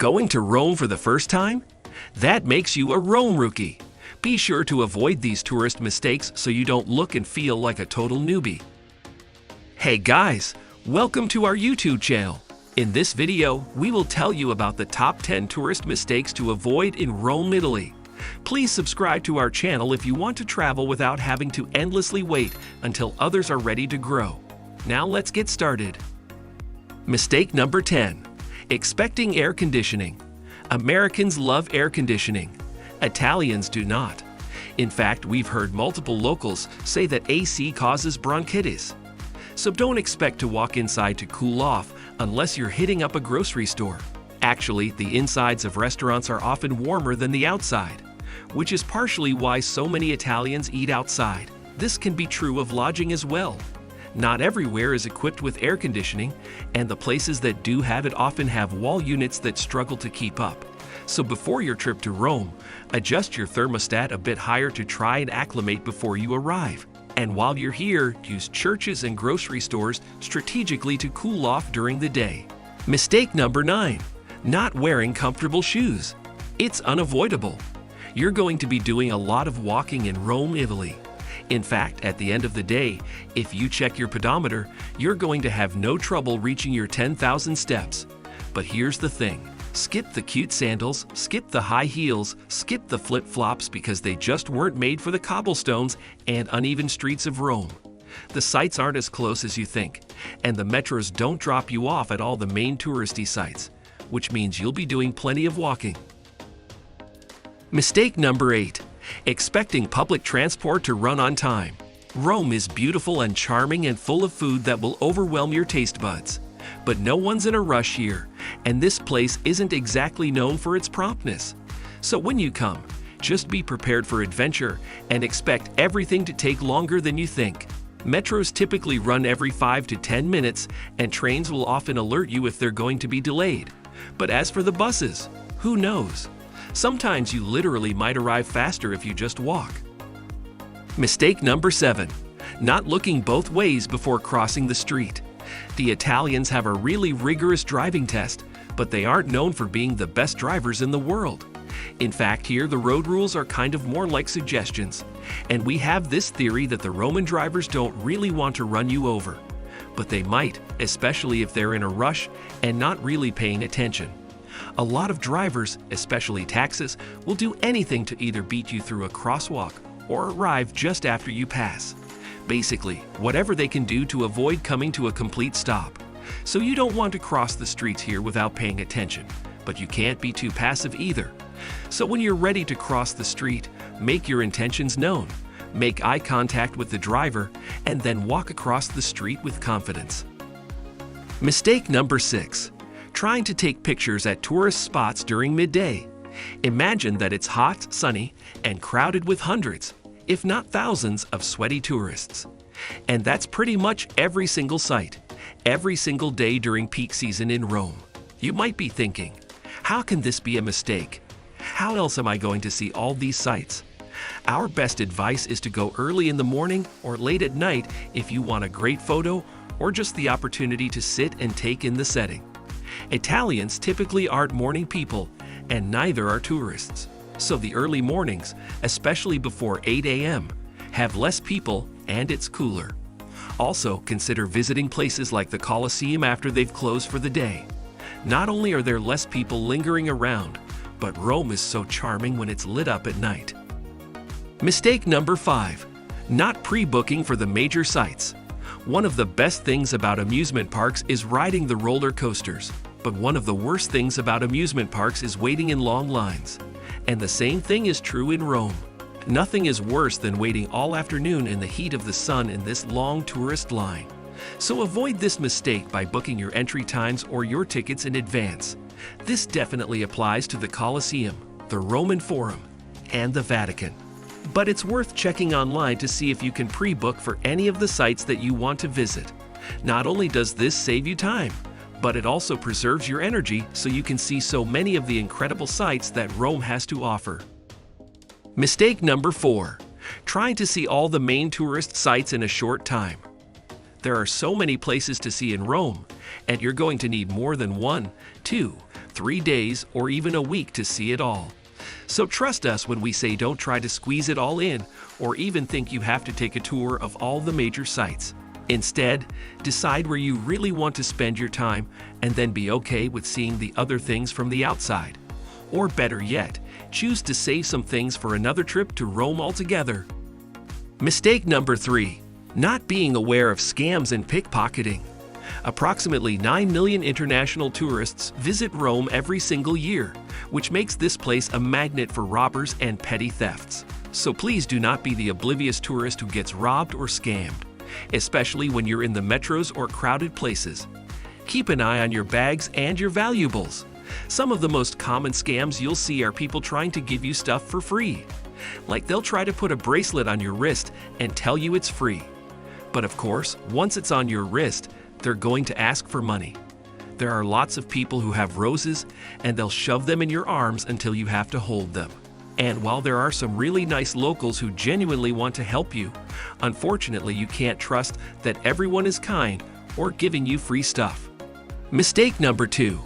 Going to Rome for the first time? That makes you a Rome rookie. Be sure to avoid these tourist mistakes so you don't look and feel like a total newbie. Hey guys, welcome to our YouTube channel. In this video, we will tell you about the top 10 tourist mistakes to avoid in Rome, Italy. Please subscribe to our channel if you want to travel without having to endlessly wait until others are ready to grow. Now let's get started. Mistake number 10. Expecting air conditioning. Americans love air conditioning. Italians do not. In fact, we've heard multiple locals say that AC causes bronchitis. So don't expect to walk inside to cool off unless you're hitting up a grocery store. Actually, the insides of restaurants are often warmer than the outside, which is partially why so many Italians eat outside. This can be true of lodging as well. Not everywhere is equipped with air conditioning, and the places that do have it often have wall units that struggle to keep up. So before your trip to Rome, adjust your thermostat a bit higher to try and acclimate before you arrive. And while you're here, use churches and grocery stores strategically to cool off during the day. Mistake number 9. Not wearing comfortable shoes. It's unavoidable. You're going to be doing a lot of walking in Rome, Italy. In fact, at the end of the day, if you check your pedometer, you're going to have no trouble reaching your 10,000 steps. But here's the thing. Skip the cute sandals, skip the high heels, skip the flip-flops because they just weren't made for the cobblestones and uneven streets of Rome. The sights aren't as close as you think, and the metros don't drop you off at all the main touristy sites, which means you'll be doing plenty of walking. Mistake number 8. Expecting public transport to run on time. Rome is beautiful and charming and full of food that will overwhelm your taste buds. But no one's in a rush here, and this place isn't exactly known for its promptness. So when you come, just be prepared for adventure and expect everything to take longer than you think. Metros typically run every 5 to 10 minutes, and trains will often alert you if they're going to be delayed. But as for the buses, who knows? Sometimes you literally might arrive faster if you just walk. Mistake number 7. Not looking both ways before crossing the street. The Italians have a really rigorous driving test, but they aren't known for being the best drivers in the world. In fact, here the road rules are kind of more like suggestions, and we have this theory that the Roman drivers don't really want to run you over. But they might, especially if they're in a rush and not really paying attention. A lot of drivers, especially taxis, will do anything to either beat you through a crosswalk or arrive just after you pass. Basically, whatever they can do to avoid coming to a complete stop. So you don't want to cross the streets here without paying attention, but you can't be too passive either. So when you're ready to cross the street, make your intentions known, make eye contact with the driver, and then walk across the street with confidence. Mistake number 6. Trying to take pictures at tourist spots during midday. Imagine that it's hot, sunny, and crowded with hundreds, if not thousands, of sweaty tourists. And that's pretty much every single site, every single day during peak season in Rome. You might be thinking, how can this be a mistake? How else am I going to see all these sites? Our best advice is to go early in the morning or late at night if you want a great photo or just the opportunity to sit and take in the setting. Italians typically aren't morning people, and neither are tourists. So the early mornings, especially before 8 a.m., have less people and it's cooler. Also, consider visiting places like the Colosseum after they've closed for the day. Not only are there less people lingering around, but Rome is so charming when it's lit up at night. Mistake number 5. Not pre-booking for the major sites. One of the best things about amusement parks is riding the roller coasters, but one of the worst things about amusement parks is waiting in long lines. And the same thing is true in Rome. Nothing is worse than waiting all afternoon in the heat of the sun in this long tourist line. So avoid this mistake by booking your entry times or your tickets in advance. This definitely applies to the Colosseum, the Roman Forum, and the Vatican. But it's worth checking online to see if you can pre-book for any of the sites that you want to visit. Not only does this save you time, but it also preserves your energy so you can see so many of the incredible sights that Rome has to offer. Mistake number 4. Trying to see all the main tourist sites in a short time. There are so many places to see in Rome, and you're going to need more than 1, 2, 3 days or even a week to see it all. So trust us when we say don't try to squeeze it all in or even think you have to take a tour of all the major sites. Instead, decide where you really want to spend your time and then be okay with seeing the other things from the outside. Or better yet, choose to save some things for another trip to Rome altogether. Mistake number 3. Not being aware of scams and pickpocketing. Approximately 9 million international tourists visit Rome every single year, which makes this place a magnet for robbers and petty thefts. So please do not be the oblivious tourist who gets robbed or scammed, especially when you're in the metros or crowded places. Keep an eye on your bags and your valuables. Some of the most common scams you'll see are people trying to give you stuff for free. Like they'll try to put a bracelet on your wrist and tell you it's free. But of course, once it's on your wrist, they're going to ask for money. There are lots of people who have roses, and they'll shove them in your arms until you have to hold them. And while there are some really nice locals who genuinely want to help you, unfortunately you can't trust that everyone is kind or giving you free stuff. Mistake number 2.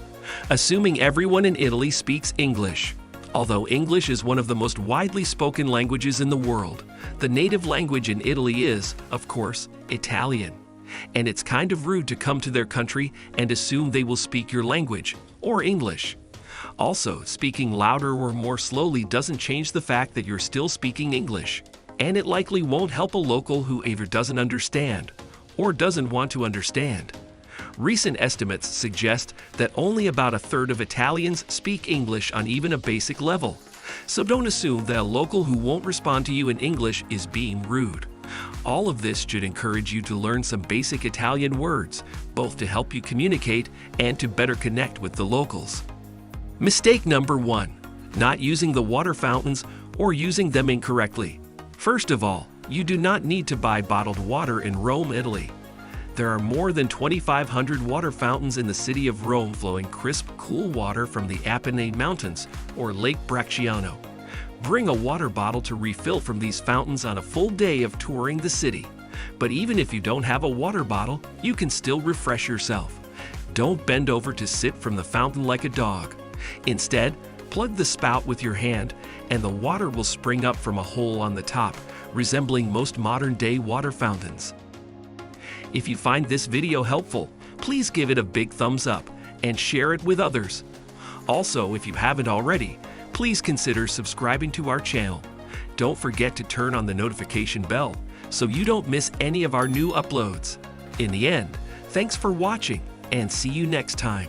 Assuming everyone in Italy speaks English. Although English is one of the most widely spoken languages in the world, the native language in Italy is, of course, Italian. And it's kind of rude to come to their country and assume they will speak your language, or English. Also, speaking louder or more slowly doesn't change the fact that you're still speaking English, and it likely won't help a local who either doesn't understand or doesn't want to understand. Recent estimates suggest that only about a third of Italians speak English on even a basic level, so don't assume that a local who won't respond to you in English is being rude. All of this should encourage you to learn some basic Italian words, both to help you communicate and to better connect with the locals. Mistake number 1. Not using the water fountains or using them incorrectly. First of all, you do not need to buy bottled water in Rome, Italy. There are more than 2,500 water fountains in the city of Rome flowing crisp, cool water from the Apennine Mountains or Lake Bracciano. Bring a water bottle to refill from these fountains on a full day of touring the city. But even if you don't have a water bottle, you can still refresh yourself. Don't bend over to sip from the fountain like a dog. Instead, plug the spout with your hand and the water will spring up from a hole on the top, resembling most modern-day water fountains. If you find this video helpful, please give it a big thumbs up and share it with others. Also, if you haven't already, please consider subscribing to our channel. Don't forget to turn on the notification bell so you don't miss any of our new uploads. In the end, thanks for watching and see you next time.